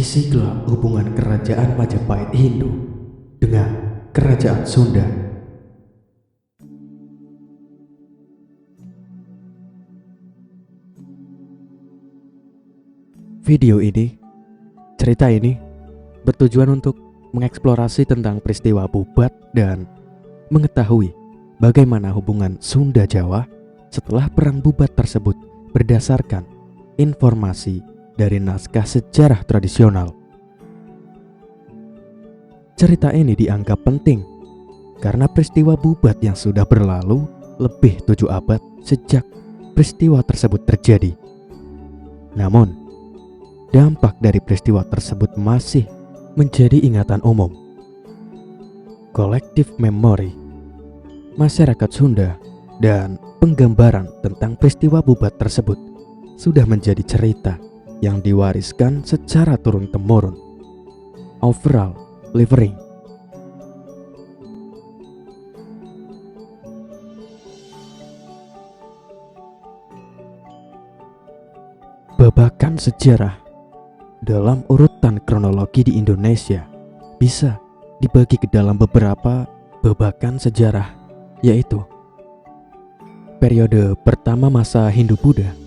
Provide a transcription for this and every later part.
Sisi gelap hubungan kerajaan Majapahit Hindu dengan kerajaan Sunda. Cerita ini bertujuan untuk mengeksplorasi tentang peristiwa Bubat dan mengetahui bagaimana hubungan Sunda-Jawa setelah perang Bubat tersebut berdasarkan informasi dari naskah sejarah tradisional. Cerita ini dianggap penting karena peristiwa Bubat yang sudah berlalu lebih 7 abad sejak peristiwa tersebut terjadi. Namun, dampak dari peristiwa tersebut masih menjadi ingatan umum. Collective memory masyarakat Sunda dan penggambaran tentang peristiwa Bubat tersebut sudah menjadi cerita yang diwariskan secara turun-temurun. Overall living. Babakan sejarah dalam urutan kronologi di Indonesia bisa dibagi ke dalam beberapa babakan sejarah, yaitu periode pertama masa Hindu-Buddha,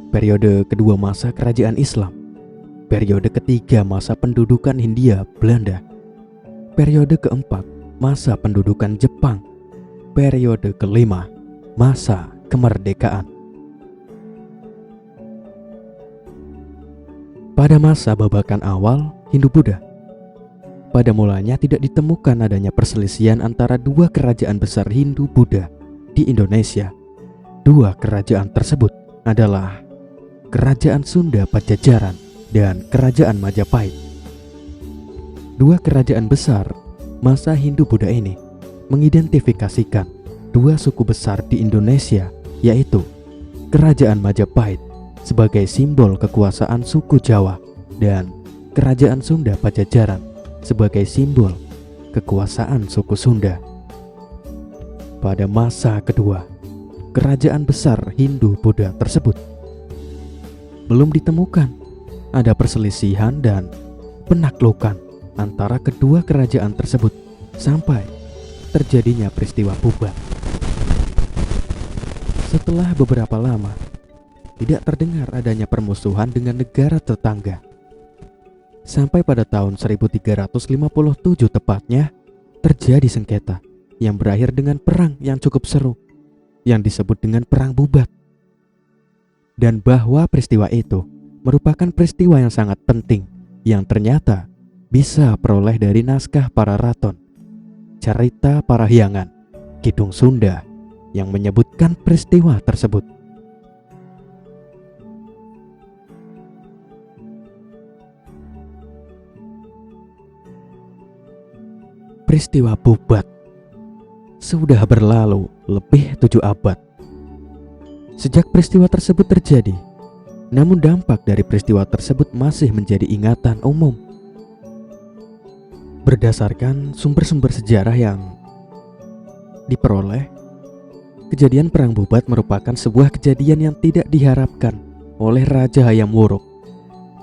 periode kedua masa kerajaan Islam, periode ketiga masa pendudukan Hindia Belanda, periode keempat masa pendudukan Jepang, periode kelima masa kemerdekaan. Pada masa babakan awal Hindu-Buddha, pada mulanya tidak ditemukan adanya perselisihan antara dua kerajaan besar Hindu-Buddha di Indonesia. Dua kerajaan tersebut adalah Kerajaan Sunda Pajajaran dan Kerajaan Majapahit. Dua kerajaan besar masa Hindu-Buddha ini mengidentifikasikan dua suku besar di Indonesia, yaitu Kerajaan Majapahit sebagai simbol kekuasaan suku Jawa dan Kerajaan Sunda Pajajaran sebagai simbol kekuasaan suku Sunda. Pada masa kedua kerajaan besar Hindu-Buddha tersebut, belum ditemukan ada perselisihan dan penaklukan antara kedua kerajaan tersebut sampai terjadinya peristiwa Bubat. Setelah beberapa lama, tidak terdengar adanya permusuhan dengan negara tetangga. Sampai pada tahun 1357 tepatnya, terjadi sengketa yang berakhir dengan perang yang cukup seru, yang disebut dengan Perang Bubat. Dan bahwa peristiwa itu merupakan peristiwa yang sangat penting, yang ternyata bisa peroleh dari naskah para raton, cerita Parahyangan, Kidung Sunda, yang menyebutkan peristiwa tersebut. Peristiwa Bubat sudah berlalu lebih 7 abad sejak peristiwa tersebut terjadi. Namun dampak dari peristiwa tersebut masih menjadi ingatan umum. Berdasarkan sumber-sumber sejarah yang diperoleh, kejadian Perang Bubat merupakan sebuah kejadian yang tidak diharapkan oleh Raja Hayam Wuruk.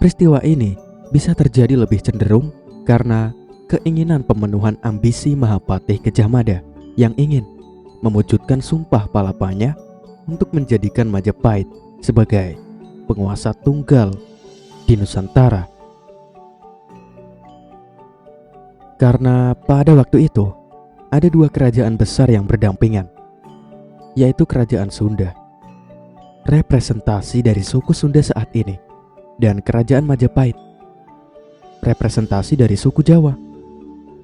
Peristiwa ini bisa terjadi lebih cenderung karena keinginan pemenuhan ambisi Mahapatih Gajah Mada yang ingin mewujudkan sumpah palapanya untuk menjadikan Majapahit sebagai penguasa tunggal di Nusantara. Karena pada waktu itu ada dua kerajaan besar yang berdampingan, yaitu Kerajaan Sunda, representasi dari suku Sunda saat ini, dan Kerajaan Majapahit, representasi dari suku Jawa.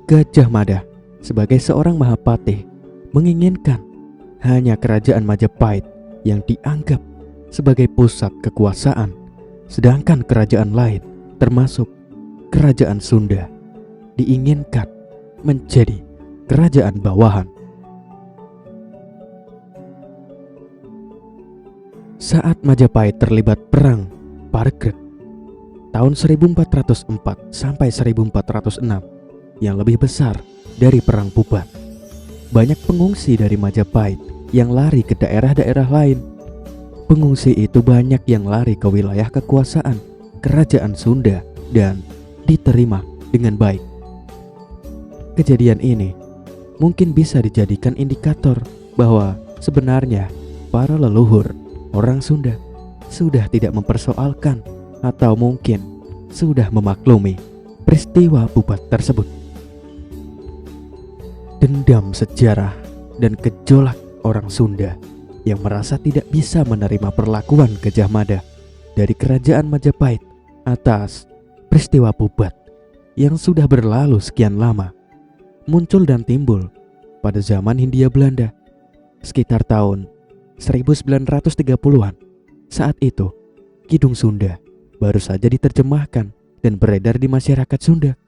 Gajah Mada sebagai seorang Mahapatih menginginkan hanya Kerajaan Majapahit yang dianggap sebagai pusat kekuasaan, sedangkan kerajaan lain termasuk Kerajaan Sunda diinginkan menjadi kerajaan bawahan. Saat Majapahit terlibat perang Paregreg tahun 1404 sampai 1406 yang lebih besar dari Perang Bubat, banyak pengungsi dari Majapahit yang lari ke daerah-daerah lain. Pengungsi itu banyak yang lari ke wilayah kekuasaan Kerajaan Sunda dan diterima dengan baik. Kejadian ini mungkin bisa dijadikan indikator bahwa sebenarnya para leluhur orang Sunda sudah tidak mempersoalkan atau mungkin sudah memaklumi peristiwa Bubat tersebut. Dendam sejarah dan gejolak orang Sunda yang merasa tidak bisa menerima perlakuan Gajah Mada dari kerajaan Majapahit atas peristiwa Bubat yang sudah berlalu sekian lama muncul dan timbul pada zaman Hindia Belanda sekitar tahun 1930-an. Saat itu Kidung Sunda baru saja diterjemahkan dan beredar di masyarakat Sunda.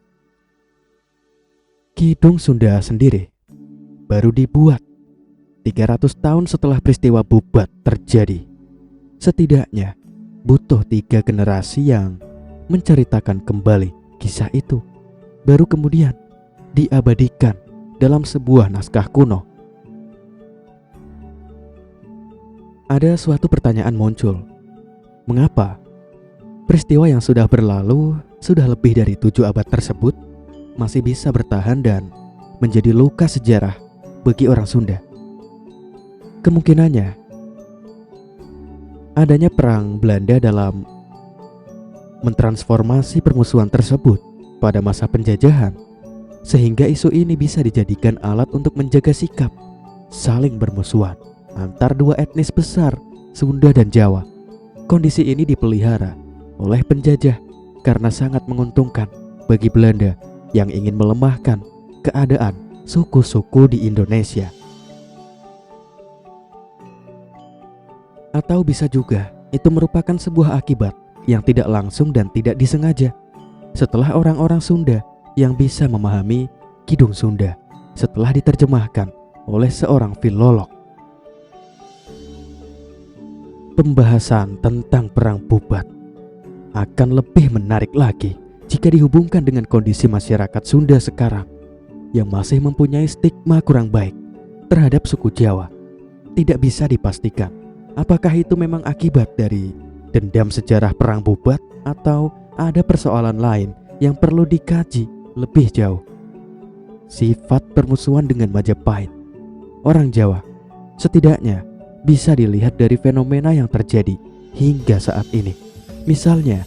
Kidung Sunda sendiri baru dibuat 300 tahun setelah peristiwa Bubat terjadi. Setidaknya butuh 3 generasi yang menceritakan kembali kisah itu, baru kemudian diabadikan dalam sebuah naskah kuno. Ada suatu pertanyaan muncul. Mengapa peristiwa yang sudah berlalu sudah lebih dari 7 abad tersebut masih bisa bertahan dan menjadi luka sejarah bagi orang Sunda? Kemungkinannya adanya perang Belanda dalam mentransformasi permusuhan tersebut pada masa penjajahan, sehingga isu ini bisa dijadikan alat untuk menjaga sikap saling bermusuhan antar dua etnis besar, Sunda dan Jawa. Kondisi ini dipelihara oleh penjajah karena sangat menguntungkan bagi Belanda yang ingin melemahkan keadaan suku-suku di Indonesia. Atau bisa juga itu merupakan sebuah akibat yang tidak langsung dan tidak disengaja setelah orang-orang Sunda yang bisa memahami Kidung Sunda setelah diterjemahkan oleh seorang filolog. Pembahasan tentang perang Bubat akan lebih menarik lagi jika dihubungkan dengan kondisi masyarakat Sunda sekarang yang masih mempunyai stigma kurang baik terhadap suku Jawa. Tidak bisa dipastikan apakah itu memang akibat dari dendam sejarah perang Bubat atau ada persoalan lain yang perlu dikaji lebih jauh. Sifat permusuhan dengan Majapahit orang Jawa setidaknya bisa dilihat dari fenomena yang terjadi hingga saat ini. Misalnya,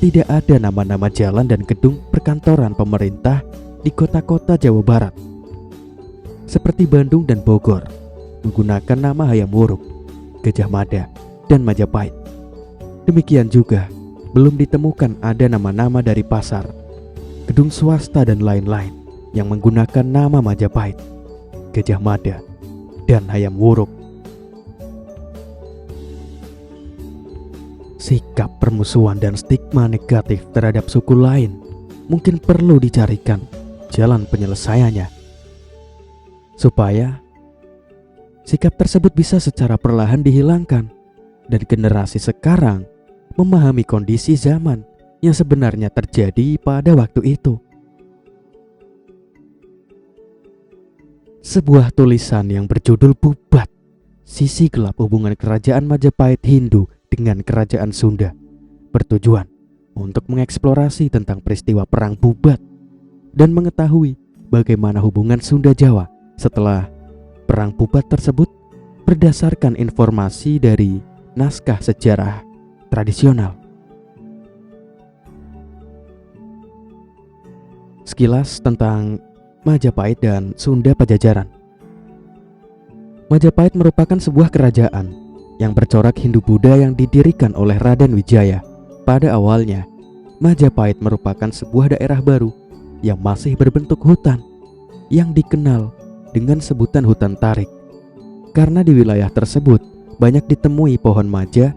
tidak ada nama-nama jalan dan gedung perkantoran pemerintah di kota-kota Jawa Barat seperti Bandung dan Bogor menggunakan nama Hayam Wuruk, Gajah Mada, dan Majapahit. Demikian juga belum ditemukan ada nama-nama dari pasar, gedung swasta dan lain-lain yang menggunakan nama Majapahit, Gajah Mada, dan Hayam Wuruk. Sikap permusuhan dan stigma negatif terhadap suku lain mungkin perlu dicarikan jalan penyelesaiannya, supaya sikap tersebut bisa secara perlahan dihilangkan dan generasi sekarang memahami kondisi zaman yang sebenarnya terjadi pada waktu itu. Sebuah tulisan yang berjudul Bubat, Sisi Gelap Hubungan Kerajaan Majapahit Hindu dengan Kerajaan Sunda, bertujuan untuk mengeksplorasi tentang peristiwa perang Bubat dan mengetahui bagaimana hubungan Sunda Jawa setelah perang Bubat tersebut berdasarkan informasi dari naskah sejarah tradisional. Sekilas tentang Majapahit dan Sunda Pajajaran. Majapahit merupakan sebuah kerajaan yang bercorak Hindu-Buddha yang didirikan oleh Raden Wijaya. Pada awalnya, Majapahit merupakan sebuah daerah baru yang masih berbentuk hutan yang dikenal dengan sebutan hutan tarik. Karena di wilayah tersebut banyak ditemui pohon maja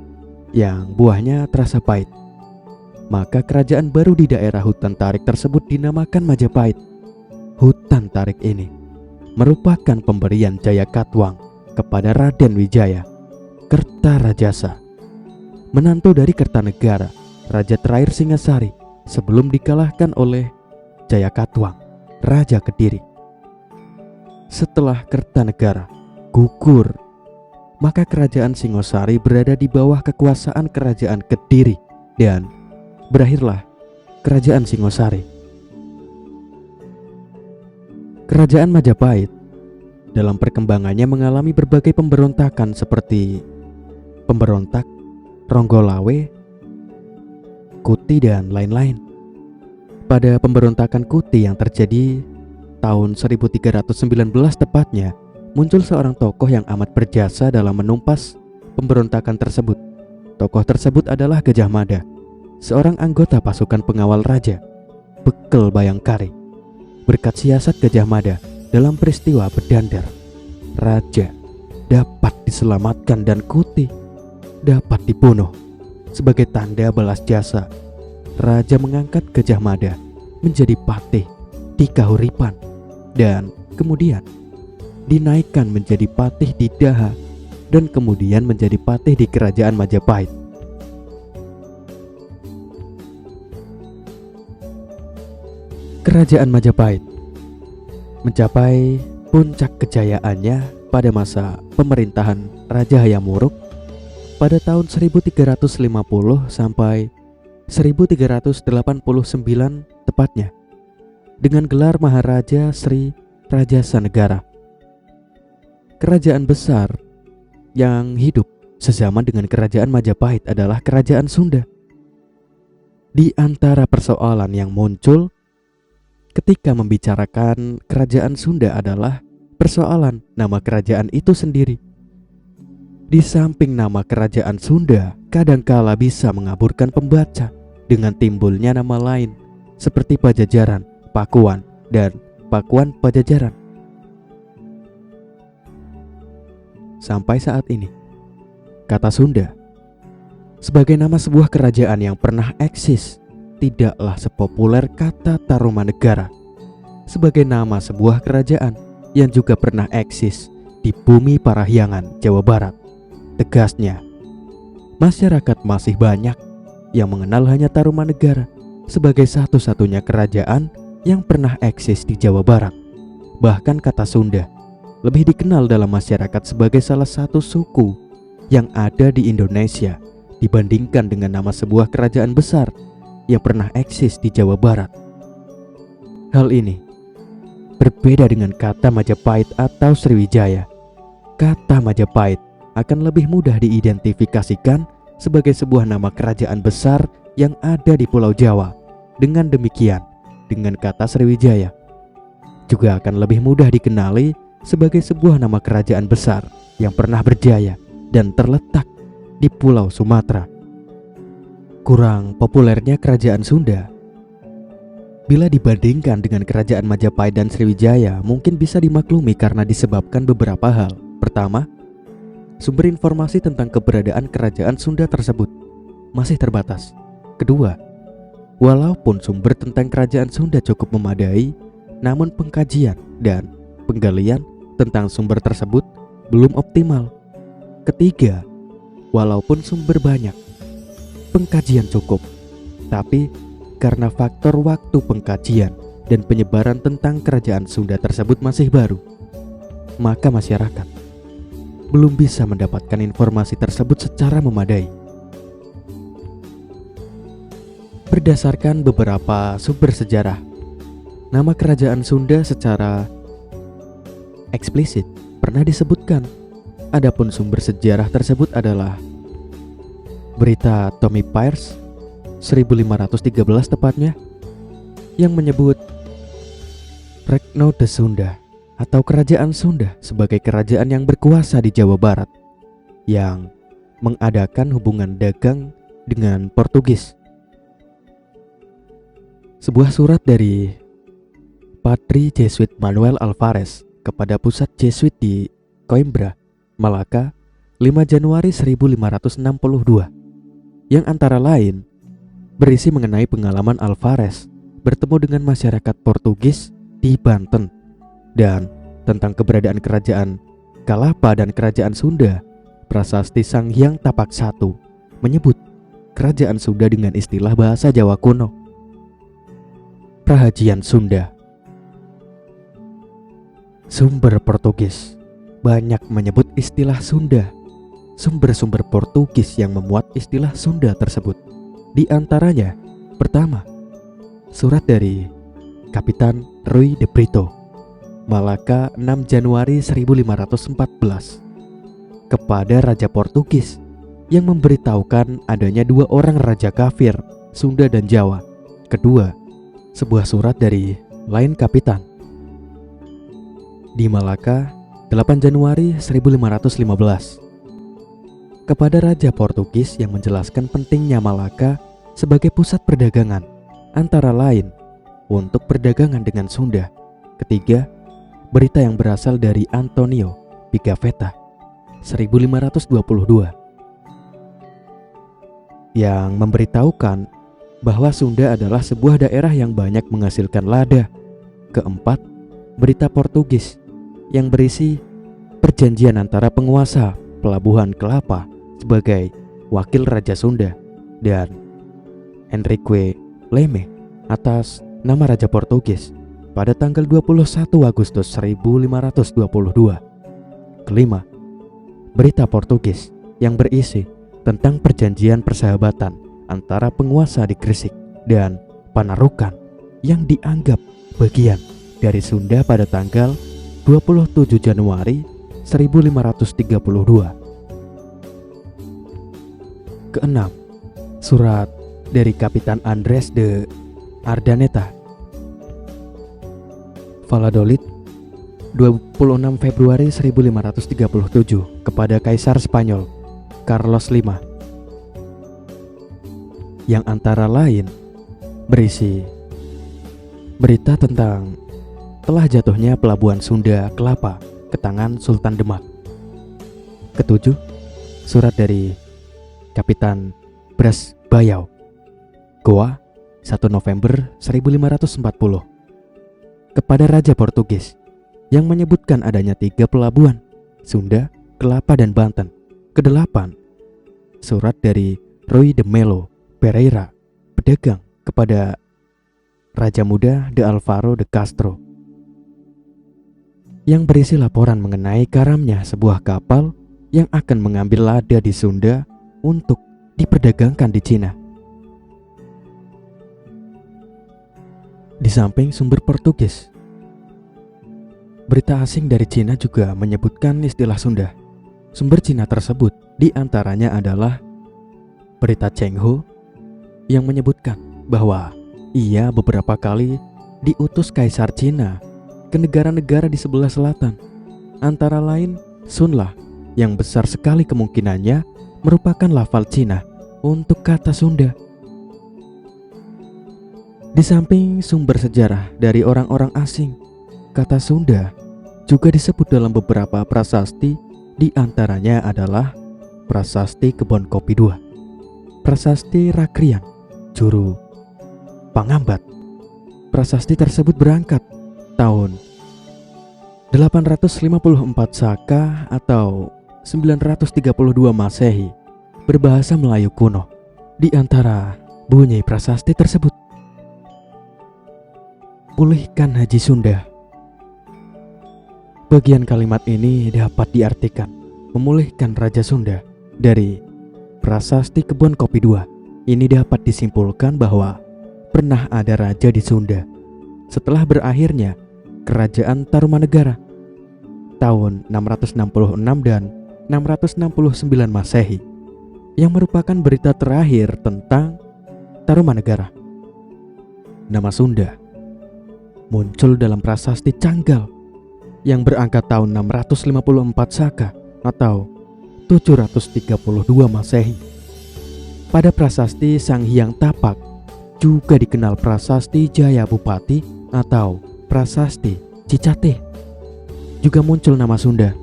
yang buahnya terasa pahit, maka kerajaan baru di daerah hutan tarik tersebut dinamakan Majapahit. Hutan tarik ini merupakan pemberian Jaya Katwang kepada Raden Wijaya, Kertarajasa, menantu dari Kertanegara, raja terakhir Singasari sebelum dikalahkan oleh Jaya Katwang, Raja Kediri. Setelah Kertanegara gugur, maka kerajaan Singosari berada di bawah kekuasaan kerajaan Kediri dan berakhirlah Kerajaan Singosari. Kerajaan Majapahit dalam perkembangannya mengalami berbagai pemberontakan seperti pemberontak Ronggolawe, Kuti, dan lain-lain. Pada pemberontakan Kuti yang terjadi tahun 1319 tepatnya, muncul seorang tokoh yang amat berjasa dalam menumpas pemberontakan tersebut. Tokoh tersebut adalah Gajah Mada, seorang anggota pasukan pengawal raja, Bekel Bayangkari. Berkat siasat Gajah Mada dalam peristiwa Bedandar, raja dapat diselamatkan dan Kuti dapat dibunuh. Sebagai tanda balas jasa, raja mengangkat Gajah Mada menjadi patih di Kahuripan dan kemudian dinaikkan menjadi patih di Daha dan kemudian menjadi patih di Kerajaan Majapahit. Kerajaan Majapahit mencapai puncak kejayaannya pada masa pemerintahan Raja Hayam Wuruk pada tahun 1350 sampai 1389 tepatnya, dengan gelar Maharaja Sri Rajasa Negara. Kerajaan besar yang hidup sezaman dengan Kerajaan Majapahit adalah Kerajaan Sunda. Di antara persoalan yang muncul ketika membicarakan Kerajaan Sunda adalah persoalan nama kerajaan itu sendiri. Di samping nama Kerajaan Sunda kadangkala bisa mengaburkan pembaca dengan timbulnya nama lain seperti Pajajaran, Pakuan, dan Pakuan Pajajaran. Sampai saat ini, kata Sunda sebagai nama sebuah kerajaan yang pernah eksis tidaklah sepopuler kata Tarumanegara sebagai nama sebuah kerajaan yang juga pernah eksis di bumi Parahyangan, Jawa Barat. Tegasnya, masyarakat masih banyak yang mengenal hanya Tarumanegara sebagai satu-satunya kerajaan yang pernah eksis di Jawa Barat. Bahkan kata Sunda lebih dikenal dalam masyarakat sebagai salah satu suku yang ada di Indonesia dibandingkan dengan nama sebuah kerajaan besar yang pernah eksis di Jawa Barat. Hal ini berbeda dengan kata Majapahit atau Sriwijaya. Kata Majapahit akan lebih mudah diidentifikasikan sebagai sebuah nama kerajaan besar yang ada di Pulau Jawa. Dengan demikian, dengan kata Sriwijaya juga akan lebih mudah dikenali sebagai sebuah nama kerajaan besar yang pernah berjaya dan terletak di Pulau Sumatera. Kurang populernya Kerajaan Sunda bila dibandingkan dengan Kerajaan Majapahit dan Sriwijaya mungkin bisa dimaklumi karena disebabkan beberapa hal. Pertama, sumber informasi tentang keberadaan Kerajaan Sunda tersebut masih terbatas. Kedua, walaupun sumber tentang Kerajaan Sunda cukup memadai, namun pengkajian dan penggalian tentang sumber tersebut belum optimal. Ketiga, walaupun sumber banyak, pengkajian cukup, tapi karena faktor waktu pengkajian dan penyebaran tentang Kerajaan Sunda tersebut masih baru, maka masyarakat belum bisa mendapatkan informasi tersebut secara memadai. Berdasarkan beberapa sumber sejarah, nama Kerajaan Sunda secara eksplisit pernah disebutkan. Adapun sumber sejarah tersebut adalah berita Tommy Pierce 1513 tepatnya yang menyebut Regno de Sunda atau Kerajaan Sunda sebagai kerajaan yang berkuasa di Jawa Barat yang mengadakan hubungan dagang dengan Portugis. Sebuah surat dari Padri Jesuit Manuel Alvarez kepada pusat Jesuit di Coimbra, Malaka, 5 Januari 1562 yang antara lain berisi mengenai pengalaman Alvarez bertemu dengan masyarakat Portugis di Banten dan tentang keberadaan kerajaan Kalapa dan kerajaan Sunda. Prasasti Sang Hyang Tapak I menyebut kerajaan Sunda dengan istilah bahasa Jawa kuno. Prahajian Sunda. Sumber Portugis banyak menyebut istilah Sunda. Sumber-sumber Portugis yang memuat istilah Sunda tersebut, di antaranya, pertama, surat dari Kapitan Rui de Brito, Malaka 6 Januari 1514, kepada Raja Portugis yang memberitahukan adanya 2 orang raja kafir, Sunda dan Jawa. Kedua, sebuah surat dari lain kapitan di Malaka 8 Januari 1515 kepada Raja Portugis yang menjelaskan pentingnya Malaka sebagai pusat perdagangan, antara lain untuk perdagangan dengan Sunda. Ketiga, berita yang berasal dari Antonio Pigafetta 1522 yang memberitahukan bahwa Sunda adalah sebuah daerah yang banyak menghasilkan lada. Keempat, berita Portugis yang berisi perjanjian antara penguasa Pelabuhan Kelapa sebagai wakil Raja Sunda dan Henrique Leme atas nama Raja Portugis pada tanggal 21 Agustus 1522. Kelima, berita Portugis yang berisi tentang perjanjian persahabatan antara penguasa di Gresik dan Panarukan yang dianggap bagian dari Sunda pada tanggal 27 Januari 1532. Keenam, surat dari Kapitan Andres de Ardaneta, Valladolid 26 Februari 1537 kepada Kaisar Spanyol Carlos V, yang antara lain berisi berita tentang telah jatuhnya pelabuhan Sunda Kelapa ke tangan Sultan Demak. Ketujuh, surat dari Kapitan Bras Bayau, Goa 1 November 1540 kepada Raja Portugis yang menyebutkan adanya 3 pelabuhan, Sunda, Kelapa, dan Banten. Kedelapan, surat dari Rui de Melo Pereira, pedagang, kepada Raja Muda de Alvaro de Castro yang berisi laporan mengenai karamnya sebuah kapal yang akan mengambil lada di Sunda untuk diperdagangkan di Cina. Di samping sumber Portugis, berita asing dari Cina juga menyebutkan istilah Sunda. Sumber Cina tersebut diantaranya adalah berita Cheng Ho yang menyebutkan bahwa ia beberapa kali diutus Kaisar Cina ke negara-negara di sebelah selatan, antara lain Sunlah, yang besar sekali kemungkinannya merupakan lafal Cina untuk kata Sunda. Di samping sumber sejarah dari orang-orang asing, kata Sunda juga disebut dalam beberapa prasasti, di antaranya adalah Prasasti Kebon Kopi II, Prasasti Rakrian, Juru Pangambat. Prasasti tersebut berangkat tahun 854 Saka atau 932 Masehi, berbahasa Melayu kuno. Di antara bunyi prasasti tersebut, pulihkan Haji Sunda. Bagian kalimat ini dapat diartikan memulihkan Raja Sunda dari Prasasti Kebon Kopi II. Ini dapat disimpulkan bahwa pernah ada raja di Sunda setelah berakhirnya Kerajaan Tarumanegara tahun 666 dan 669 Masehi, yang merupakan berita terakhir tentang Tarumanegara. Nama Sunda muncul dalam prasasti Canggal yang berangkat tahun 654 Saka atau 732 Masehi. Pada prasasti Sang Hyang Tapak juga dikenal prasasti Jaya Bupati atau prasasti Cicatih, juga muncul nama Sunda.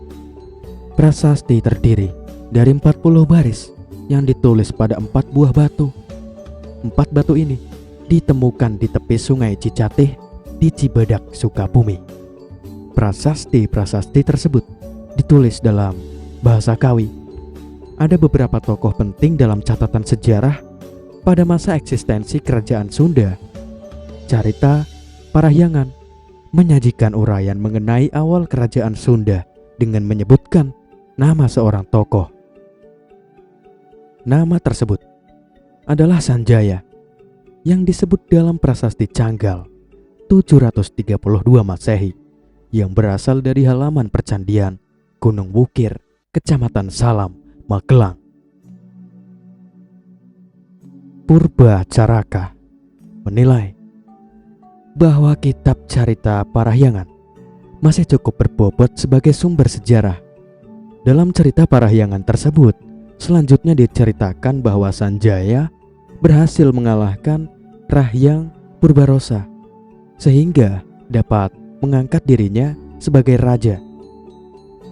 Prasasti terdiri dari 40 baris yang ditulis pada 4 buah batu. 4 batu ini ditemukan di tepi sungai Cicatih di Cibadak, Sukabumi. Prasasti-prasasti tersebut ditulis dalam bahasa Kawi. Ada beberapa tokoh penting dalam catatan sejarah pada masa eksistensi Kerajaan Sunda. Carita Parahyangan menyajikan uraian mengenai awal Kerajaan Sunda dengan menyebutkan nama seorang tokoh. Nama tersebut adalah Sanjaya. yang disebut dalam prasasti Canggal 732 Masehi yang berasal dari halaman percandian Gunung Wukir, Kecamatan Salam, Magelang. Purba Caraka menilai bahwa kitab Carita Parahyangan masih cukup berbobot sebagai sumber sejarah. Dalam cerita Parahyangan tersebut, selanjutnya diceritakan bahwa Sanjaya berhasil mengalahkan Rahyang Purbarosa sehingga dapat mengangkat dirinya sebagai raja.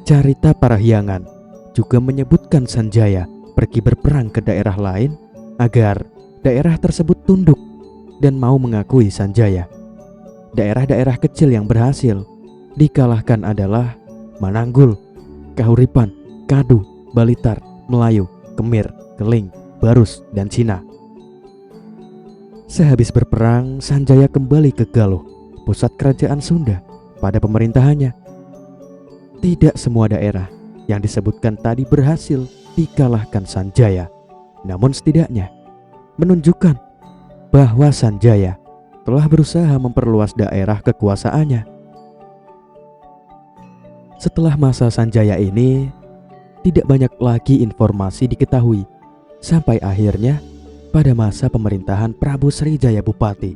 Carita Parahyangan juga menyebutkan Sanjaya pergi berperang ke daerah lain agar daerah tersebut tunduk dan mau mengakui Sanjaya. Daerah-daerah kecil yang berhasil dikalahkan adalah Mananggul, Kahuripan, Kadu, Balitar, Melayu, Kemir, Keling, Barus, dan Cina. Sehabis berperang, Sanjaya kembali ke Galuh, pusat kerajaan Sunda, pada pemerintahannya. Tidak semua daerah yang disebutkan tadi berhasil dikalahkan Sanjaya, namun setidaknya menunjukkan bahwa Sanjaya telah berusaha memperluas daerah kekuasaannya. Setelah masa Sanjaya ini, tidak banyak lagi informasi diketahui, sampai akhirnya pada masa pemerintahan Prabu Srijaya Bupati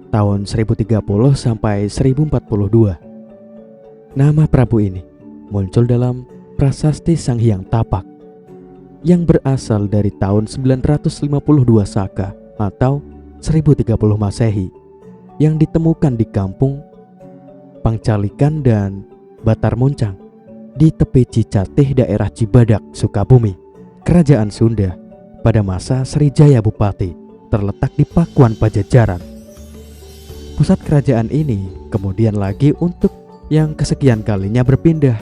tahun 1030 sampai 1042. Nama Prabu ini muncul dalam prasasti Sang Hyang Tapak yang berasal dari tahun 952 Saka atau 1030 Masehi yang ditemukan di kampung Pangcalikan dan Batar Muncang di tepi Cicatih, daerah Cibadak, Sukabumi. Kerajaan Sunda pada masa Srijaya Bupati terletak di Pakuan Pajajaran. Pusat kerajaan ini kemudian lagi untuk yang kesekian kalinya berpindah,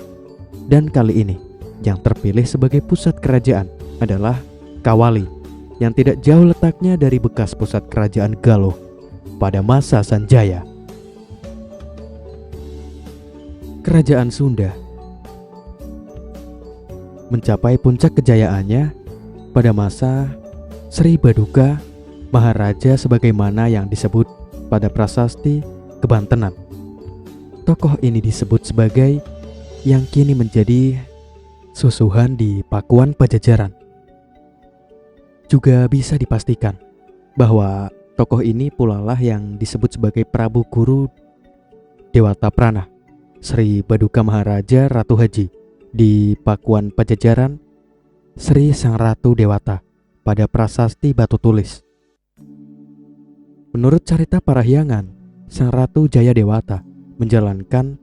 dan kali ini yang terpilih sebagai pusat kerajaan adalah Kawali yang tidak jauh letaknya dari bekas pusat kerajaan Galuh pada masa Sanjaya. Kerajaan Sunda mencapai puncak kejayaannya pada masa Sri Baduka Maharaja sebagaimana yang disebut pada prasasti Kebantenan. Tokoh ini disebut sebagai yang kini menjadi susuhan di Pakuan Pajajaran. Juga bisa dipastikan bahwa tokoh ini pula lah yang disebut sebagai Prabu Guru Dewata Prana Sri Baduka Maharaja Ratu Haji di Pakuan Pajajaran Sri Sang Ratu Dewata pada prasasti Batu Tulis. Menurut Carita Parahyangan, Sang Ratu Jaya Dewata menjalankan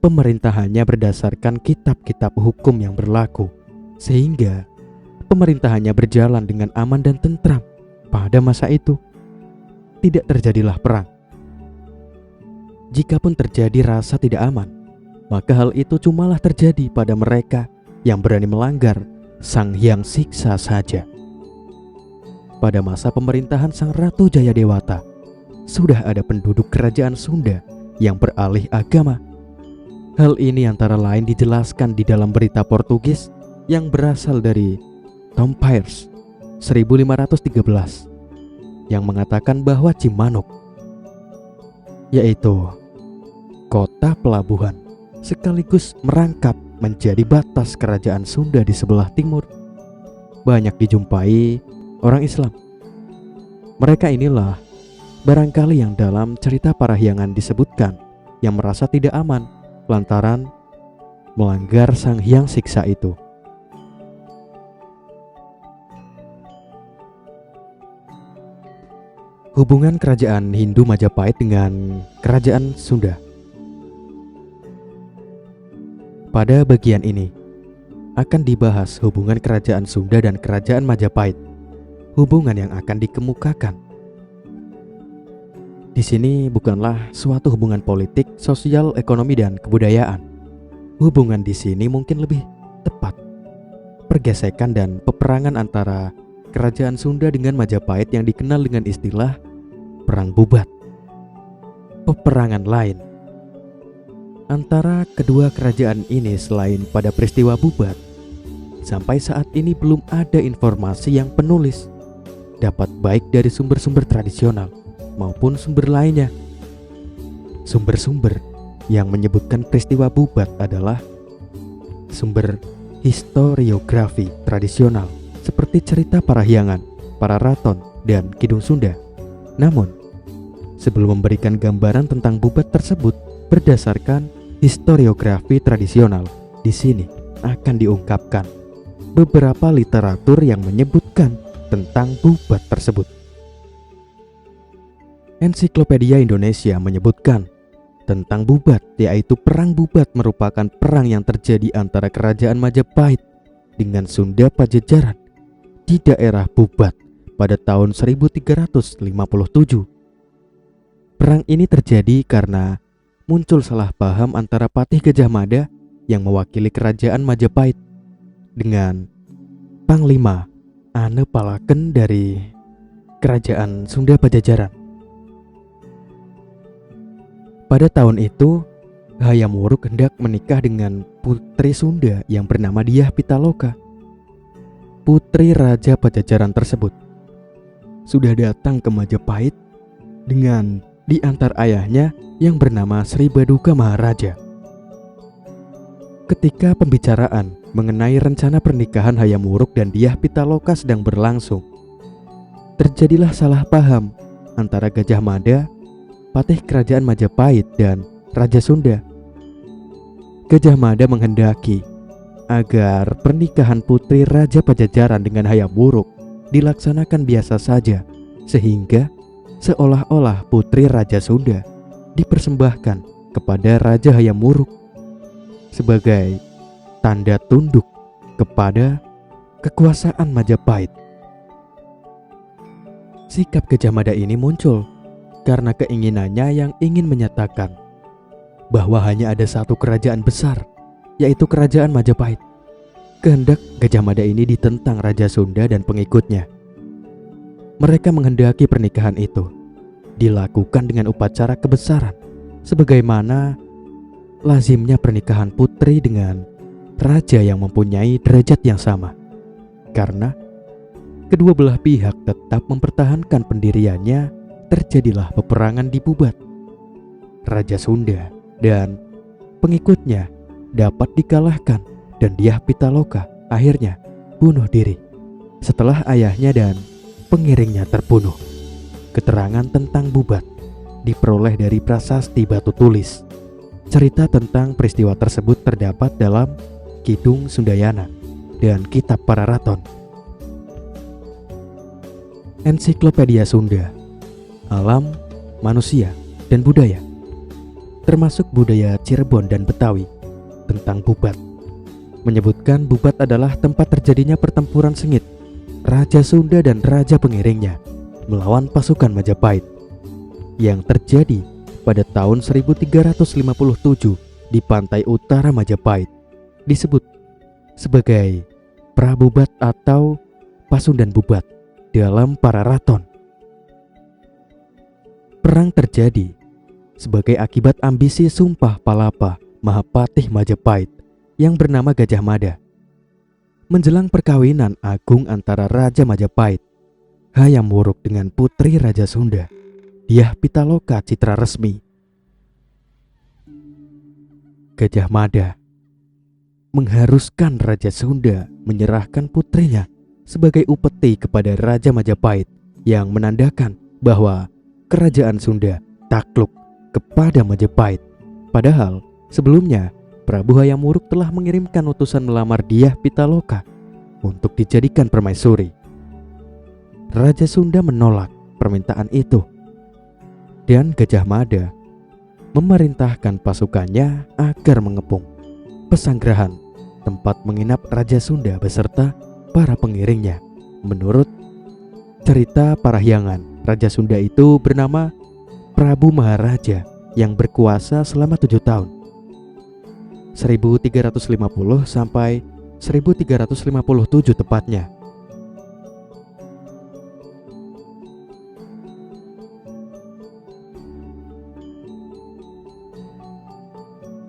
pemerintahannya berdasarkan kitab-kitab hukum yang berlaku, sehingga pemerintahannya berjalan dengan aman dan tentram. Pada masa itu tidak terjadilah perang. Jikapun terjadi rasa tidak aman, maka hal itu cumalah terjadi pada mereka yang berani melanggar Sang Hyang Siksa saja. Pada masa pemerintahan Sang Ratu Jaya Dewata, sudah ada penduduk kerajaan Sunda yang beralih agama. Hal ini antara lain dijelaskan di dalam berita Portugis yang berasal dari Tom Peirce 1513 yang mengatakan bahwa Cimanuk, yaitu kota pelabuhan sekaligus merangkap menjadi batas kerajaan Sunda di sebelah timur, banyak dijumpai orang Islam. Mereka inilah barangkali yang dalam cerita Parahyangan disebutkan yang merasa tidak aman lantaran melanggar Sang Hyang Siksa itu. Hubungan kerajaan Hindu Majapahit dengan kerajaan Sunda. Pada bagian ini akan dibahas hubungan kerajaan Sunda dan kerajaan Majapahit, hubungan yang akan dikemukakan. Di sini bukanlah suatu hubungan politik, sosial, ekonomi, dan kebudayaan. Hubungan di sini mungkin lebih tepat pergesekan dan peperangan antara kerajaan Sunda dengan Majapahit yang dikenal dengan istilah Perang Bubat. Peperangan lain antara kedua kerajaan ini selain pada peristiwa Bubat, sampai saat ini belum ada informasi yang penulis dapat baik dari sumber-sumber tradisional maupun sumber lainnya. Sumber-sumber yang menyebutkan peristiwa Bubat adalah sumber historiografi tradisional seperti cerita Parahyangan, Pararaton, dan Kidung Sunda. Namun, sebelum memberikan gambaran tentang Bubat tersebut berdasarkan historiografi tradisional, di sini akan diungkapkan beberapa literatur yang menyebutkan tentang Bubat tersebut. Ensiklopedia Indonesia menyebutkan tentang Bubat, yaitu Perang Bubat merupakan perang yang terjadi antara Kerajaan Majapahit dengan Sunda Pajajaran di daerah Bubat pada tahun 1357. Perang ini terjadi karena muncul salah paham antara Patih Gajah Mada yang mewakili Kerajaan Majapahit dengan Panglima Ane Palaken dari Kerajaan Sunda Pajajaran. Pada tahun itu, Hayam Wuruk hendak menikah dengan putri Sunda yang bernama Dyah Pitaloka. Putri Raja Pajajaran tersebut sudah datang ke Majapahit dengan diantar ayahnya yang bernama Sri Baduka Maharaja. Ketika pembicaraan mengenai rencana pernikahan Hayam Wuruk dan Dyah Pitaloka sedang berlangsung, terjadilah salah paham antara Gajah Mada, Patih Kerajaan Majapahit, dan Raja Sunda. Gajah Mada menghendaki agar pernikahan putri Raja Pajajaran dengan Hayam Wuruk dilaksanakan biasa saja, sehingga seolah-olah putri Raja Sunda dipersembahkan kepada Raja Hayam Wuruk sebagai tanda tunduk kepada kekuasaan Majapahit. Sikap Gajah Mada ini muncul karena keinginannya yang ingin menyatakan bahwa hanya ada satu kerajaan besar, yaitu Kerajaan Majapahit. Kehendak Gajah Mada ini ditentang Raja Sunda dan pengikutnya. Mereka menghendaki pernikahan itu dilakukan dengan upacara kebesaran, sebagaimana lazimnya pernikahan putri dengan raja yang mempunyai derajat yang sama. Karena kedua belah pihak tetap mempertahankan pendiriannya, terjadilah peperangan di Bubat. Raja Sunda dan pengikutnya dapat dikalahkan dan Dyah Pitaloka akhirnya bunuh diri setelah ayahnya dan pengiringnya terbunuh. Keterangan tentang Bubat diperoleh dari prasasti batu tulis. Cerita tentang peristiwa tersebut terdapat dalam Kidung Sundayana dan Kitab Pararaton. Ensiklopedia Sunda, Alam, Manusia, dan Budaya, termasuk budaya Cirebon dan Betawi, tentang Bubat, menyebutkan Bubat adalah tempat terjadinya pertempuran sengit Raja Sunda dan raja pengiringnya melawan pasukan Majapahit yang terjadi pada tahun 1357 di pantai utara Majapahit, disebut sebagai Prabubat atau Pasundan Bubat dalam Pararaton. Perang terjadi sebagai akibat ambisi Sumpah Palapa Mahapatih Majapahit yang bernama Gajah Mada. Menjelang perkawinan agung antara Raja Majapahit, Hayam Wuruk dengan putri Raja Sunda, Dyah Pitaloka Citra Resmi, Gajah Mada mengharuskan Raja Sunda menyerahkan putrinya sebagai upeti kepada Raja Majapahit, yang menandakan bahwa kerajaan Sunda takluk kepada Majapahit. Padahal sebelumnya Prabu Hayam Wuruk telah mengirimkan utusan melamar Dyah Pitaloka untuk dijadikan permaisuri. Raja Sunda menolak permintaan itu, dan Gajah Mada memerintahkan pasukannya agar mengepung Pesanggrahan, tempat menginap Raja Sunda beserta para pengiringnya. Menurut cerita Parahyangan, Raja Sunda itu bernama Prabu Maharaja yang berkuasa selama 7 tahun, 1350 sampai 1357 tepatnya.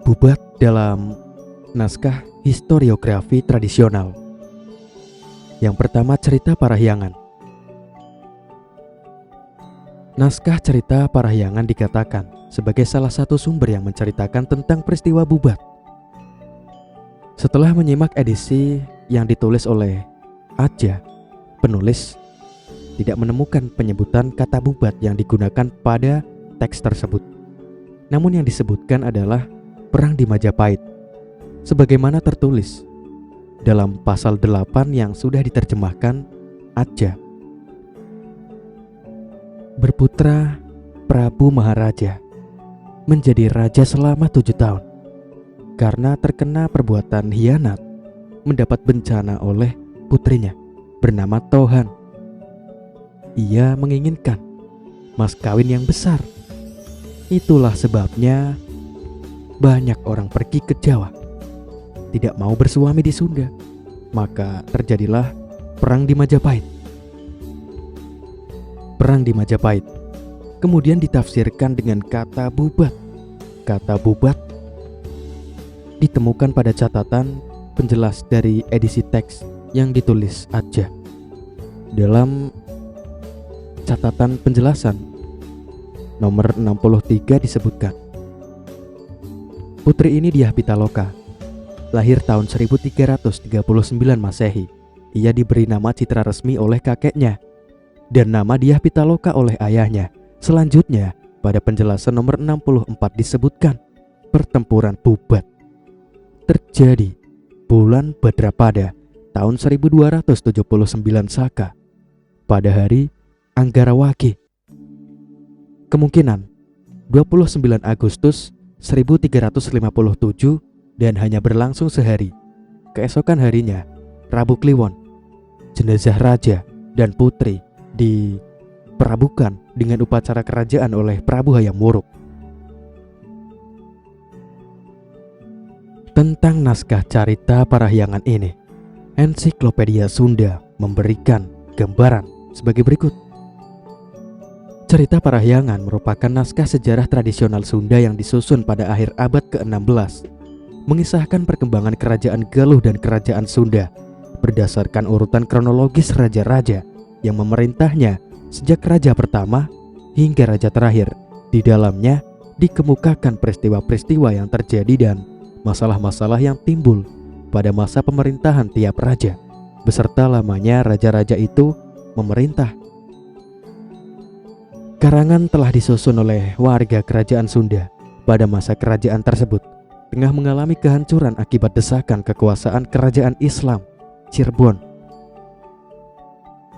Bubat dalam naskah historiografi tradisional. Yang pertama, cerita Parahyangan. Naskah cerita Parahyangan dikatakan sebagai salah satu sumber yang menceritakan tentang peristiwa Bubat. Setelah menyimak edisi yang ditulis oleh Aja, penulis tidak menemukan penyebutan kata Bubat yang digunakan pada teks tersebut. Namun yang disebutkan adalah Perang di Majapahit, sebagaimana tertulis dalam pasal 8 yang sudah diterjemahkan Aja. Berputra Prabu Maharaja menjadi raja selama 7 tahun. Karena terkena perbuatan hianat, mendapat bencana oleh putrinya bernama Tohan. Ia menginginkan mas kawin yang besar. Itulah sebabnya banyak orang pergi ke Jawa, tidak mau bersuami di Sunda. Maka terjadilah Perang di Majapahit. Perang di Majapahit kemudian ditafsirkan dengan kata Bubat. Kata Bubat ditemukan pada catatan penjelas dari edisi teks yang ditulis Aja. Dalam catatan penjelasan nomor 63 disebutkan, putri ini Dyah Pitaloka, lahir tahun 1339 Masehi. Ia diberi nama citra resmi oleh kakeknya dan nama Dyah Pitaloka oleh ayahnya. Selanjutnya, pada penjelasan nomor 64 disebutkan pertempuran Bubat terjadi bulan Badrapada tahun 1279 Saka pada hari Anggarawaki. Kemungkinan 29 Agustus 1357 dan hanya berlangsung sehari. Keesokan harinya, Rabu Kliwon, jenazah raja dan putri diperabukan dengan upacara kerajaan oleh Prabu Hayam Wuruk. Tentang naskah carita Parahyangan ini, Ensiklopedia Sunda memberikan gambaran sebagai berikut. Cerita Parahyangan merupakan naskah sejarah tradisional Sunda yang disusun pada akhir abad ke-16, mengisahkan perkembangan kerajaan Galuh dan kerajaan Sunda berdasarkan urutan kronologis raja-raja yang memerintahnya sejak raja pertama hingga raja terakhir. Di dalamnya dikemukakan peristiwa-peristiwa yang terjadi dan masalah-masalah yang timbul pada masa pemerintahan tiap raja, beserta lamanya raja-raja itu memerintah. Karangan telah disusun oleh warga kerajaan Sunda pada masa kerajaan tersebut tengah mengalami kehancuran akibat desakan kekuasaan kerajaan Islam Cirebon.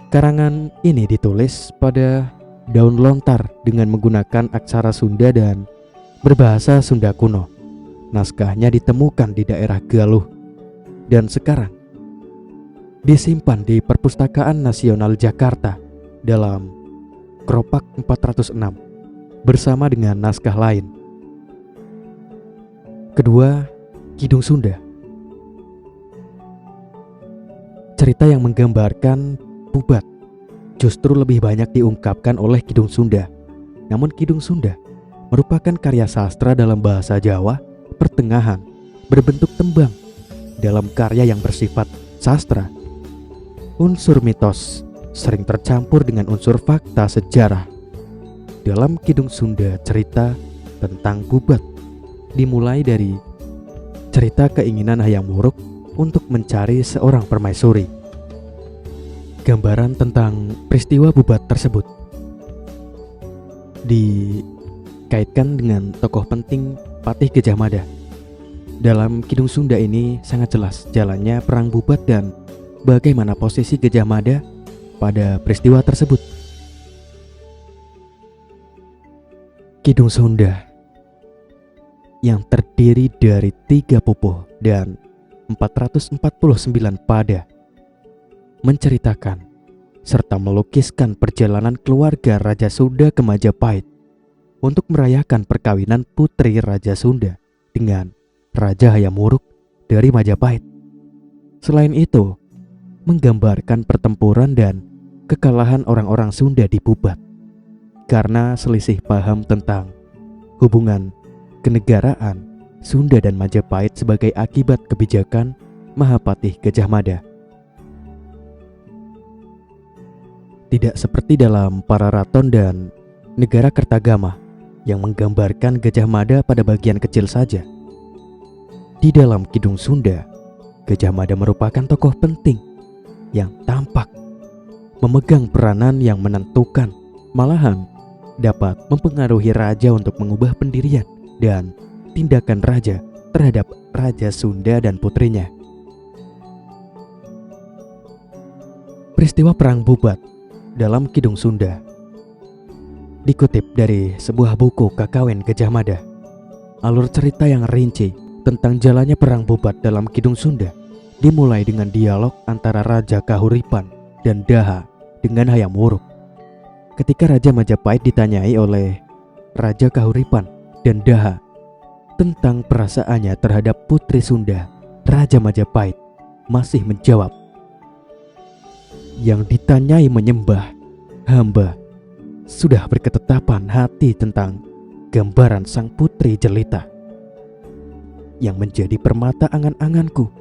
Karangan ini ditulis pada daun lontar dengan menggunakan aksara Sunda dan berbahasa Sunda kuno. Naskahnya ditemukan di daerah Galuh dan sekarang disimpan di Perpustakaan Nasional Jakarta dalam Kropak 406 bersama dengan naskah lain. Kedua, Kidung Sunda. Cerita yang menggambarkan Bubat justru lebih banyak diungkapkan oleh Kidung Sunda. Namun Kidung Sunda merupakan karya sastra dalam bahasa Jawa pertengahan berbentuk tembang. Dalam karya yang bersifat sastra, unsur mitos sering tercampur dengan unsur fakta sejarah. Dalam Kidung Sunda, cerita tentang Bubat dimulai dari cerita keinginan Hayam Wuruk untuk mencari seorang permaisuri. Gambaran tentang peristiwa Bubat tersebut dikaitkan dengan tokoh penting Patih Gajah Mada. Dalam Kidung Sunda ini sangat jelas jalannya perang Bubat dan bagaimana posisi Gajah Mada pada peristiwa tersebut. Kidung Sunda yang terdiri dari 3 pupuh dan 449 pada menceritakan serta melukiskan perjalanan keluarga Raja Sunda ke Majapahit untuk merayakan perkawinan putri Raja Sunda dengan Raja Hayam Wuruk dari Majapahit. Selain itu, menggambarkan pertempuran dan kekalahan orang-orang Sunda di Bubat karena selisih paham tentang hubungan kenegaraan Sunda dan Majapahit sebagai akibat kebijakan Mahapatih Gajah Mada. Tidak seperti dalam Para Raton dan negara Kertagama yang menggambarkan Gajah Mada pada bagian kecil saja. Di dalam Kidung Sunda, Gajah Mada merupakan tokoh penting yang tampak memegang peranan yang menentukan, malahan dapat mempengaruhi raja untuk mengubah pendirian dan tindakan raja terhadap Raja Sunda dan putrinya. Peristiwa Perang Bubat dalam Kidung Sunda dikutip dari sebuah buku Kakawin Gajah Mada. Alur cerita yang rinci tentang jalannya Perang Bubat dalam Kidung Sunda dimulai dengan dialog antara Raja Kahuripan dan Daha dengan Hayam Wuruk. Ketika Raja Majapahit ditanyai oleh Raja Kahuripan dan Daha tentang perasaannya terhadap putri Sunda, Raja Majapahit masih menjawab, "Yang ditanyai menyembah, hamba sudah berketetapan hati tentang gambaran sang putri jelita yang menjadi permata angan-anganku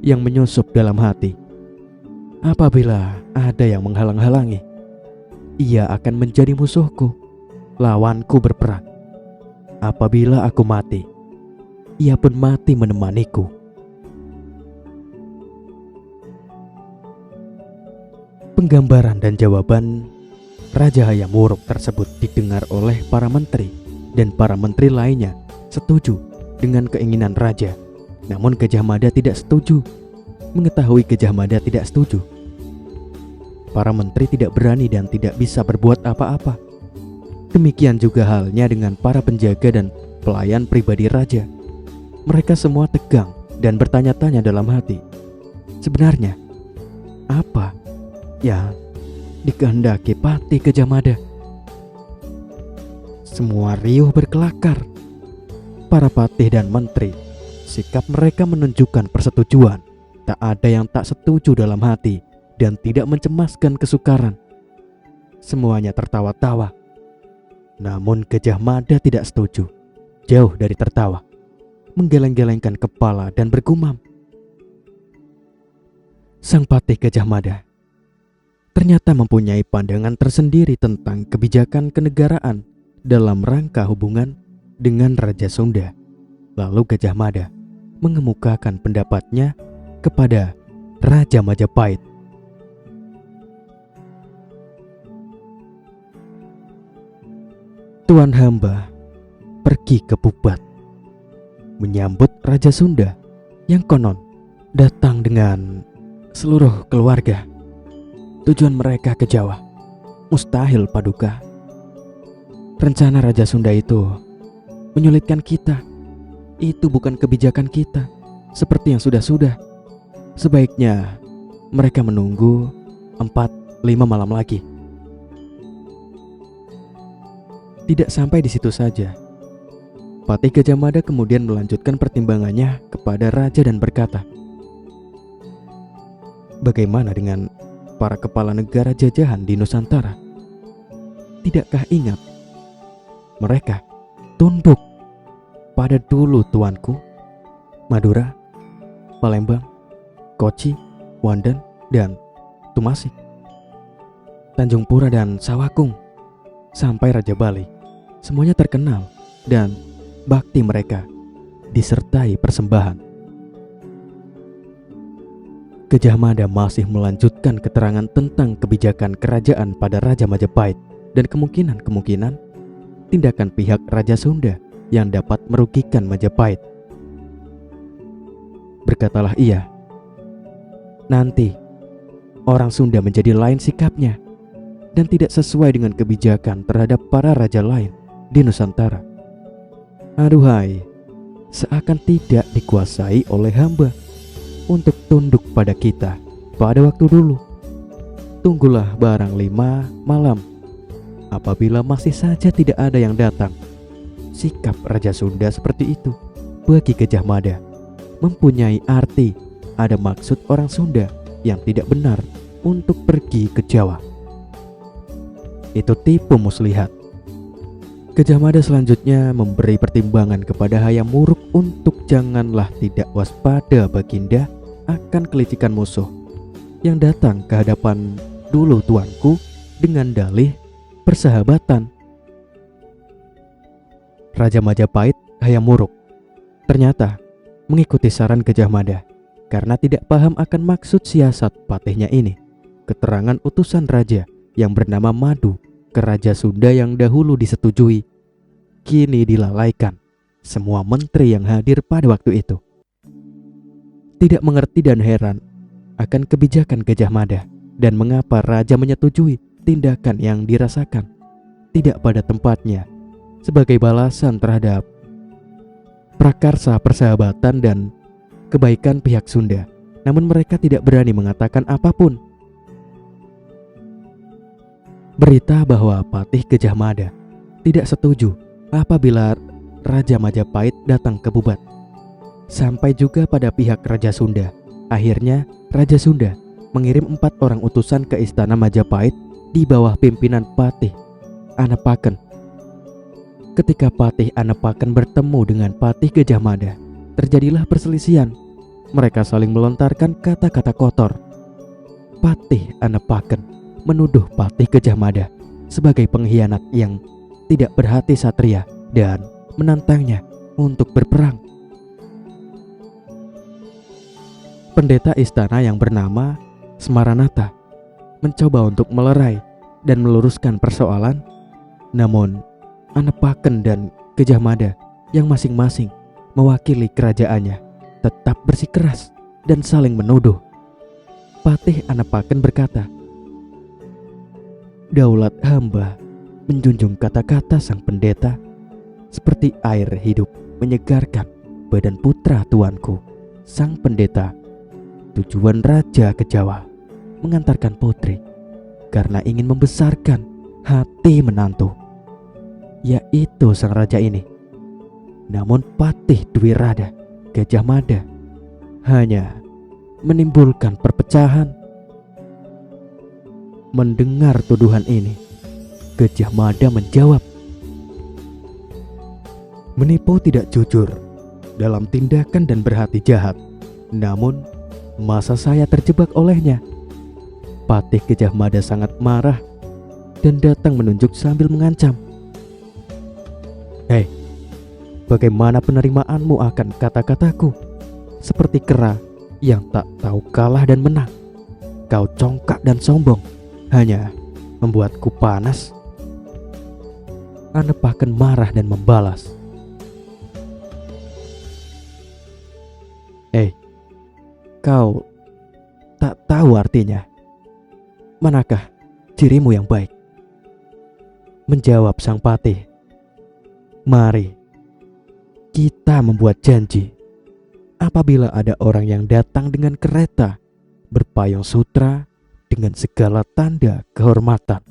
yang menyusup dalam hati. Apabila ada yang menghalang-halangi, ia akan menjadi musuhku, lawanku berperang. Apabila aku mati, ia pun mati menemaniku." Penggambaran dan jawaban Raja Hayam Wuruk tersebut didengar oleh para menteri, dan para menteri lainnya setuju dengan keinginan raja. Namun Gajah Mada tidak setuju. Mengetahui Gajah Mada tidak setuju, para menteri tidak berani dan tidak bisa berbuat apa-apa. Demikian juga halnya dengan para penjaga dan pelayan pribadi raja. Mereka semua tegang dan bertanya-tanya dalam hati, sebenarnya apa yang dikehendaki Patih Gajah Mada? Semua riuh berkelakar. Para patih dan menteri, sikap mereka menunjukkan persetujuan. Tak ada yang tak setuju dalam hati dan tidak mencemaskan kesukaran. Semuanya tertawa-tawa. Namun Gajah Mada tidak setuju. Jauh dari tertawa, menggeleng-gelengkan kepala dan bergumam. Sang Patih Gajah Mada ternyata mempunyai pandangan tersendiri tentang kebijakan kenegaraan dalam rangka hubungan dengan Raja Sunda. Lalu Gajah Mada mengemukakan pendapatnya kepada Raja Majapahit. Tuan hamba pergi ke Bubat menyambut Raja Sunda yang konon datang dengan seluruh keluarga. Tujuan mereka ke Jawa. Mustahil, Paduka. Rencana Raja Sunda itu menyulitkan kita. Itu bukan kebijakan kita seperti yang sudah-sudah. Sebaiknya mereka menunggu 4-5 malam lagi. Tidak sampai di situ saja. Patih Gajah Mada kemudian melanjutkan pertimbangannya kepada raja dan berkata, "Bagaimana dengan para kepala negara jajahan di Nusantara? Tidakkah ingat? Mereka tunduk pada dulu tuanku, Madura, Palembang, Kochi, Wandan, dan Tumasik, Tanjung Pura dan Sawakung, sampai Raja Bali. Semuanya terkenal dan bakti mereka disertai persembahan." Gajah Mada masih melanjutkan keterangan tentang kebijakan kerajaan pada Raja Majapahit dan kemungkinan tindakan pihak Raja Sunda yang dapat merugikan Majapahit. Berkatalah ia, "Nanti orang Sunda menjadi lain sikapnya dan tidak sesuai dengan kebijakan terhadap para raja lain di Nusantara. Aduhai, seakan tidak dikuasai oleh hamba untuk tunduk pada kita pada waktu dulu. Tunggulah barang 5 malam. Apabila masih saja tidak ada yang datang." Sikap Raja Sunda seperti itu bagi Gajah Mada mempunyai arti ada maksud orang Sunda yang tidak benar untuk pergi ke Jawa. Itu tipu muslihat. Gajah Mada selanjutnya memberi pertimbangan kepada Hayam Wuruk untuk janganlah tidak waspada Baginda akan kelicikan musuh yang datang ke hadapan dulu tuanku dengan dalih persahabatan Raja Majapahit Hayam Wuruk ternyata mengikuti saran Gajah Mada karena tidak paham akan maksud siasat patihnya ini. Keterangan utusan raja yang bernama Madu ke Raja Sunda yang dahulu disetujui kini dilalaikan semua menteri yang hadir pada waktu itu. Tidak mengerti dan heran akan kebijakan Gajah Mada dan mengapa raja menyetujui tindakan yang dirasakan tidak pada tempatnya sebagai balasan terhadap prakarsa persahabatan dan kebaikan pihak Sunda. Namun mereka tidak berani mengatakan apapun. Berita bahwa Patih Gajah Mada tidak setuju apabila Raja Majapahit datang ke Bubat sampai juga pada pihak Raja Sunda. Akhirnya Raja Sunda mengirim 4 orang utusan ke istana Majapahit di bawah pimpinan Patih Anepaken. Ketika Patih Anepaken bertemu dengan Patih Gajah Mada, terjadilah perselisihan. Mereka saling melontarkan kata-kata kotor. Patih Anepaken menuduh Patih Gajah Mada sebagai pengkhianat yang tidak berhati satria dan menantangnya untuk berperang. Pendeta istana yang bernama Smaranatha mencoba untuk melerai dan meluruskan persoalan. Namun Anepaken dan Gajah Mada yang masing-masing mewakili kerajaannya tetap bersikeras dan saling menuduh. Patih Anepaken berkata, "Daulat hamba menjunjung kata-kata sang pendeta seperti air hidup menyegarkan badan putra tuanku, sang pendeta. Tujuan raja ke Jawa mengantarkan putri karena ingin membesarkan hati menantu, yaitu sang raja ini. Namun Patih Dwi Rada Gajah Mada hanya menimbulkan perpecahan." Mendengar tuduhan ini, Gajah Mada menjawab, "Menipu tidak jujur dalam tindakan dan berhati jahat. Namun masa saya terjebak olehnya?" Patih Gajah Mada sangat marah dan datang menunjuk sambil mengancam, "Hei, bagaimana penerimaanmu akan kata-kataku? Seperti kera yang tak tahu kalah dan menang. Kau congkak dan sombong, hanya membuatku panas." Anepaken marah dan membalas, "Kau tak tahu artinya. Manakah cirimu yang baik?" Menjawab sang patih, "Mari kita membuat janji. Apabila ada orang yang datang dengan kereta berpayung sutra dengan segala tanda kehormatan."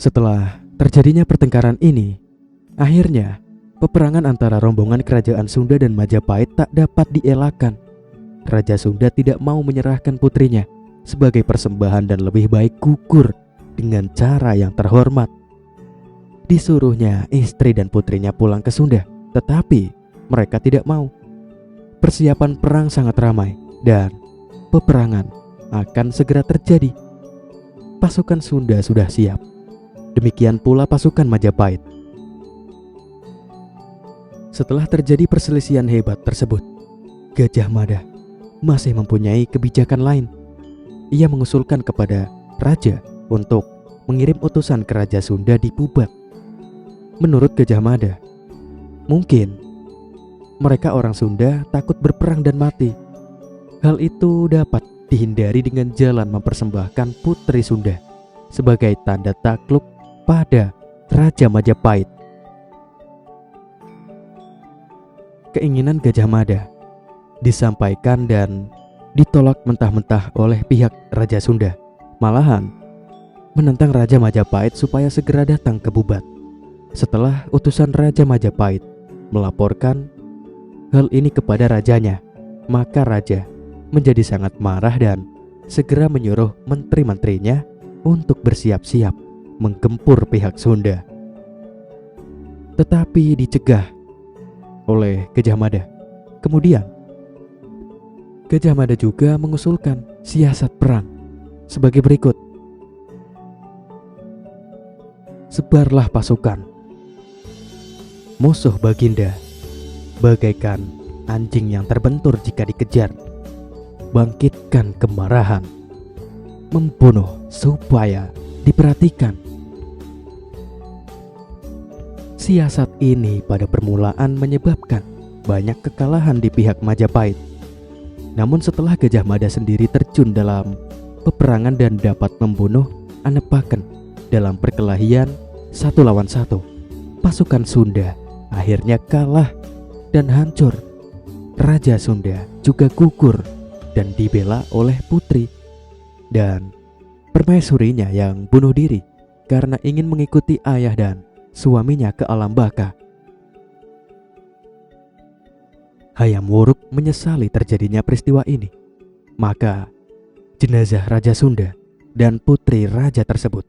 Setelah terjadinya pertengkaran ini, akhirnya peperangan antara rombongan kerajaan Sunda dan Majapahit tak dapat dielakkan. Raja Sunda tidak mau menyerahkan putrinya sebagai persembahan dan lebih baik gugur dengan cara yang terhormat. Disuruhnya istri dan putrinya pulang ke Sunda, tetapi mereka tidak mau. Persiapan perang sangat ramai dan peperangan akan segera terjadi. Pasukan Sunda sudah siap, demikian pula pasukan Majapahit. Setelah terjadi perselisihan hebat tersebut, Gajah Mada masih mempunyai kebijakan lain. Ia mengusulkan kepada raja untuk mengirim utusan ke Raja Sunda di Bubat. Menurut Gajah Mada, mungkin mereka orang Sunda takut berperang dan mati. Hal itu dapat dihindari dengan jalan mempersembahkan putri Sunda sebagai tanda takluk pada Raja Majapahit. Keinginan Gajah Mada disampaikan dan ditolak mentah-mentah oleh pihak Raja Sunda. Malahan menentang Raja Majapahit supaya segera datang ke Bubat. Setelah utusan Raja Majapahit melaporkan hal ini kepada rajanya, maka raja menjadi sangat marah dan segera menyuruh menteri-menterinya untuk bersiap-siap menggempur pihak Sunda. Tetapi dicegah oleh Gajah Mada. Kemudian Gajah Mada juga mengusulkan siasat perang sebagai berikut. sebarlah pasukan. Musuh Baginda bagaikan anjing yang terbentur jika dikejar, bangkitkan kemarahan, membunuh supaya diperhatikan. Siasat ini pada permulaan menyebabkan banyak kekalahan di pihak Majapahit. Namun setelah Gajah Mada sendiri terjun dalam peperangan dan dapat membunuh Anepaken dalam perkelahian 1 lawan 1, pasukan Sunda akhirnya kalah dan hancur. Raja Sunda juga gugur dan dibela oleh putri dan permaisurinya yang bunuh diri karena ingin mengikuti ayah dan suaminya ke alam baka. Hayam Wuruk menyesali terjadinya peristiwa ini. Maka jenazah Raja Sunda dan putri raja tersebut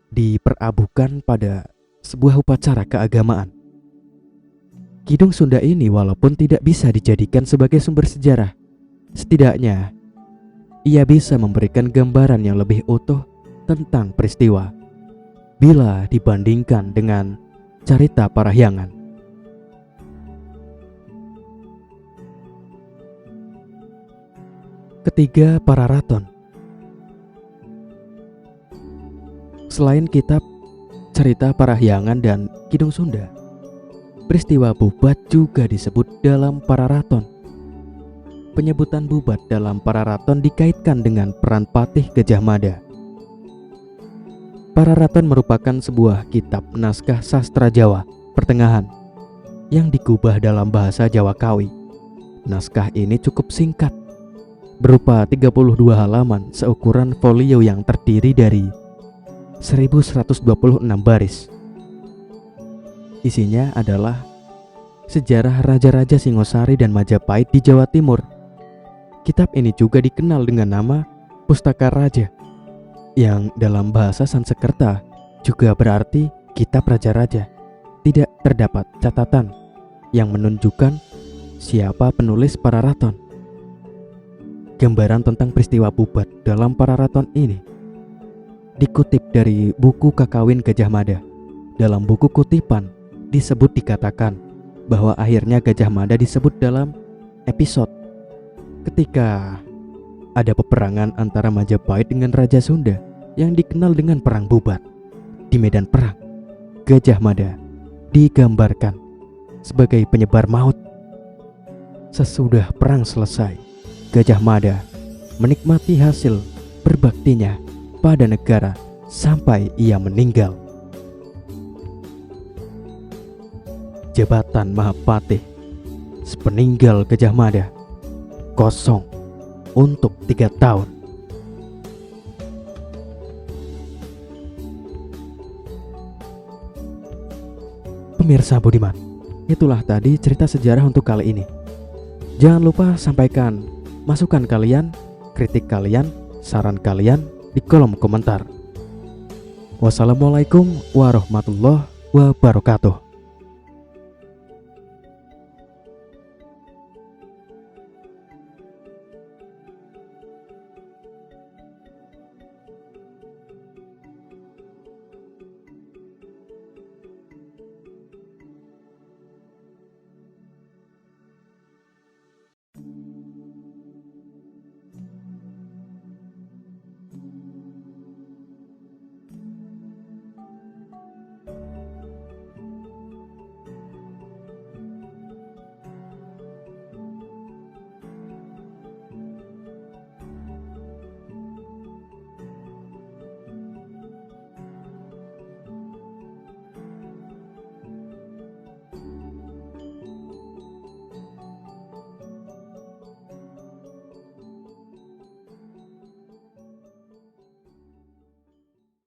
diperabukan pada sebuah upacara keagamaan. Kidung Sunda ini walaupun tidak bisa dijadikan sebagai sumber sejarah, setidaknya ia bisa memberikan gambaran yang lebih utuh tentang peristiwa bila dibandingkan dengan Carita Parahyangan. Ketiga, Pararaton. Selain kitab Carita Parahyangan dan Kidung Sunda, peristiwa Bubat juga disebut dalam Pararaton. Penyebutan Bubat dalam Pararaton dikaitkan dengan peran Patih Gajah Mada. Pararaton merupakan sebuah kitab naskah sastra Jawa Pertengahan yang digubah dalam bahasa Jawa Kawi. Naskah ini cukup singkat, berupa 32 halaman seukuran folio yang terdiri dari 1126 baris. Isinya adalah sejarah raja-raja Singosari dan Majapahit di Jawa Timur. Kitab ini juga dikenal dengan nama Pustaka Raja, yang dalam bahasa Sanskerta juga berarti kitab raja-raja. Tidak terdapat catatan yang menunjukkan siapa penulis Pararaton. Gambaran tentang peristiwa Bubat dalam Pararaton ini dikutip dari buku Kakawin Gajah Mada. Dalam buku kutipan dikatakan bahwa akhirnya Gajah Mada disebut dalam episode ketika ada peperangan antara Majapahit dengan Raja Sunda yang dikenal dengan Perang Bubat. Di medan perang, Gajah Mada digambarkan sebagai penyebar maut. Sesudah perang selesai, Gajah Mada menikmati hasil berbaktinya pada negara sampai ia meninggal. Jabatan Mahapatih sepeninggal Gajah Mada kosong untuk 3 tahun. Pemirsa budiman, itulah tadi cerita sejarah untuk kali ini. Jangan lupa sampaikan masukan kalian, kritik kalian, saran kalian di kolom komentar. Wassalamualaikum warahmatullahi wabarakatuh.